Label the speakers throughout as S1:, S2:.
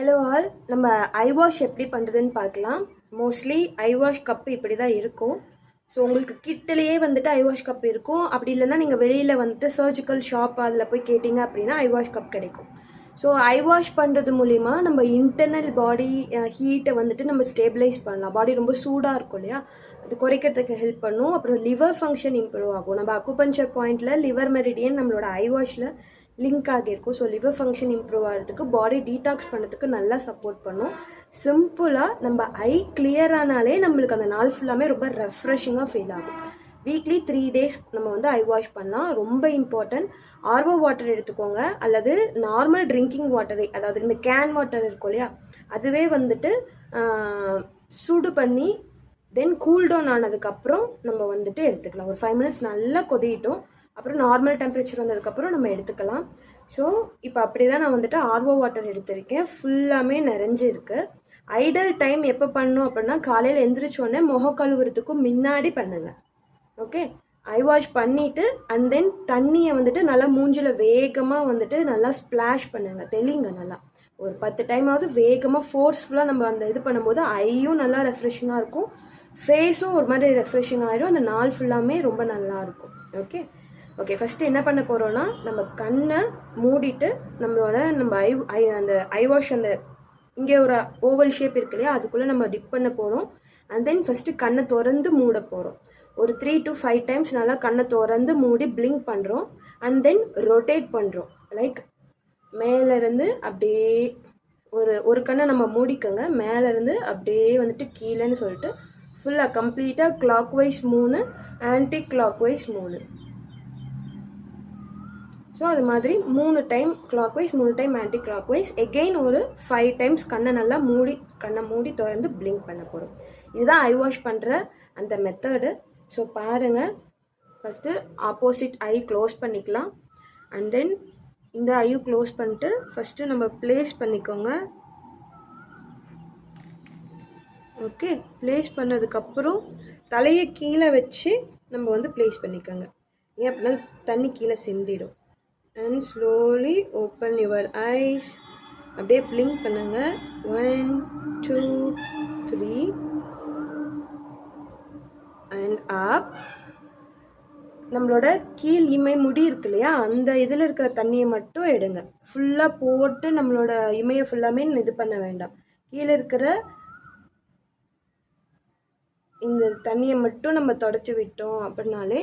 S1: Hello all, நம்ம ஐ wash எப்படி பண்ணுறதுன்னு பார்க்கலாம். மோஸ்ட்லி ஐ வாஷ் கப் இப்படி தான் இருக்கும். ஸோ உங்களுக்கு கிட்டலேயே வந்துட்டு ஐ வாஷ் கப் இருக்கும். அப்படி இல்லைன்னா நீங்கள் வெளியில் வந்துட்டு சர்ஜிக்கல் ஷாப் அதில் போய் கேட்டிங்க அப்படின்னா ஐ வாஷ் கப் கிடைக்கும். ஸோ ஐ வாஷ் பண்ணுறது மூலிமா நம்ம இன்டர்னல் பாடி ஹீட்டை வந்துட்டு நம்ம ஸ்டேபிளைஸ் பண்ணலாம். பாடி ரொம்ப சூடாக இருக்கும் இல்லையா, அது குறைக்கிறதுக்கு ஹெல்ப் பண்ணும். அப்புறம் லிவர் ஃபங்க்ஷன் இம்ப்ரூவ் ஆகும். நம்ம அக்குபஞ்சர் பாயிண்டில் லிவர் மெரிடியன் நம்மளோட ஐ வாஷில் லிங்க் ஆகியிருக்கும். ஸோ லிவர் ஃபங்க்ஷன் இம்ப்ரூவ் ஆகிறதுக்கு, பாடி டீடாக்ஸ் பண்ணுறதுக்கு நல்லா சப்போர்ட் பண்ணும். சிம்பிளாக நம்ம ஐ கிளியர் ஆனாலே நம்மளுக்கு அந்த நாள் ஃபுல்லாமே ரொம்ப ரெஃப்ரெஷிங்காக ஃபீல் ஆகும். வீக்லி 3 days நம்ம வந்து ஐ வாஷ் பண்ணலாம். ரொம்ப இம்பார்ட்டன்ட். ஆர்ஓ வாட்டர் எடுத்துக்கோங்க, அல்லது நார்மல் ட்ரிங்கிங் வாட்டரை, அதாவது இந்த கேன் வாட்டர் இருக்கும் இல்லையா, அதுவே வந்துட்டு சூடு பண்ணி தென் கூல்டவுன் ஆனதுக்கப்புறம் நம்ம வந்துட்டு எடுத்துக்கலாம். ஒரு 5 minutes நல்லா கொதிட்டோம், அப்புறம் நார்மல் டெம்பரேச்சர் வந்ததுக்கப்புறம் நம்ம எடுத்துக்கலாம். ஸோ இப்போ அப்படி தான் நான் வந்துட்டு ஆர்ஓ வாட்டர் எடுத்திருக்கேன். ஃபுல்லாமே நிறைஞ்சிருக்கு. ஐடல் டைம் எப்போ பண்ணணும் அப்படின்னா, காலையில் எந்திரிச்சோடனே முகம் கழுவுறதுக்கு முன்னாடி பண்ணுங்கள். ஓகே, ஐ வாஷ் பண்ணிவிட்டு அண்ட் தென் தண்ணியை வந்துட்டு நல்லா மூஞ்சில் வேகமாக வந்துட்டு நல்லா ஸ்ப்ளாஷ் பண்ணுங்கள், தெளிங்க நல்லா. ஒரு 10 டைமாவது வேகமாக ஃபோர்ஸ்ஃபுல்லாக நம்ம அந்த இது பண்ணும்போது ஐயும் நல்லா ரெஃப்ரெஷிங்காக இருக்கும், ஃபேஸும் ஒரு மாதிரி ரெஃப்ரெஷிங் ஆகிடும். அந்த நாள் ஃபுல்லாமே ரொம்ப நல்லாயிருக்கும். ஓகே, ஃபஸ்ட்டு என்ன பண்ண போகிறோன்னா, நம்ம கண்ணை மூடிட்டு நம்ம அந்த ஐ வாஷ் அந்த இங்கே ஒரு ஓவல் ஷேப் இருக்கு இல்லையா, அதுக்குள்ளே நம்ம டிப் பண்ண போகிறோம். அண்ட் தென் ஃபஸ்ட்டு கண்ணை திறந்து மூட போகிறோம். ஒரு 3 to 5 times நல்லா கண்ணை திறந்து மூடி பிளிங்க் பண்ணுறோம். அண்ட் தென் ரொட்டேட் பண்ணுறோம். லைக் மேலேருந்து அப்படியே ஒரு கண்ணை நம்ம மூடிக்கோங்க, மேலேருந்து அப்படியே வந்துட்டு கீழேன்னு சொல்லிட்டு ஃபுல்லாக கம்ப்ளீட்டாக clock wise 3, anti clock wise 3. So அது மாதிரி 3 time clock wise, 3 time anticlockwise, again ஒரு 5 times கண்ணை நல்லா கண்ணை மூடி திறந்து பிளிங்க் பண்ண போகிறோம். இதுதான் ஐ வாஷ் பண்ணுற அந்த மெத்தடு. ஸோ பாருங்கள், ஃபஸ்ட்டு ஆப்போசிட் ஐ க்ளோஸ் பண்ணிக்கலாம். அண்ட் தென் இந்த ஐயும் க்ளோஸ் பண்ணிட்டு ஃபஸ்ட்டு நம்ம ப்ளேஸ் பண்ணிக்கோங்க. ஓகே, ப்ளேஸ் பண்ணதுக்கப்புறம் தலையை கீழே வச்சு நம்ம வந்து ப்ளேஸ் பண்ணிக்கோங்க. ஏன் அப்படின்னா தண்ணி கீழே சிந்திடும். And slowly open your eyes. அப்படியே பிளிங்க் பண்ணுங்க. 1 2 3 அண்ட் அப். நம்மளோட கீழ் இமை முடி இருக்கு இல்லையா, அந்த இதில் இருக்கிற தண்ணியை மட்டும் எடுங்க. ஃபுல்லாக போட்டு நம்மளோட இமையை ஃபுல்லாமே இது பண்ண வேண்டாம். கீழே இருக்கிற இந்த தண்ணியை மட்டும் நம்ம தொடச்சி விட்டோம் அப்படின்னாலே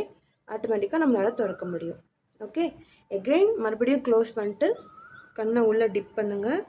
S1: ஆட்டோமேட்டிக்காக நம்மளால் தொடக்க முடியும். ஓகே, எகெயின் மறுபடியும் க்ளோஸ் பண்ணிட்டு கண்ணை உள்ளே டிப் பண்ணுங்கள்.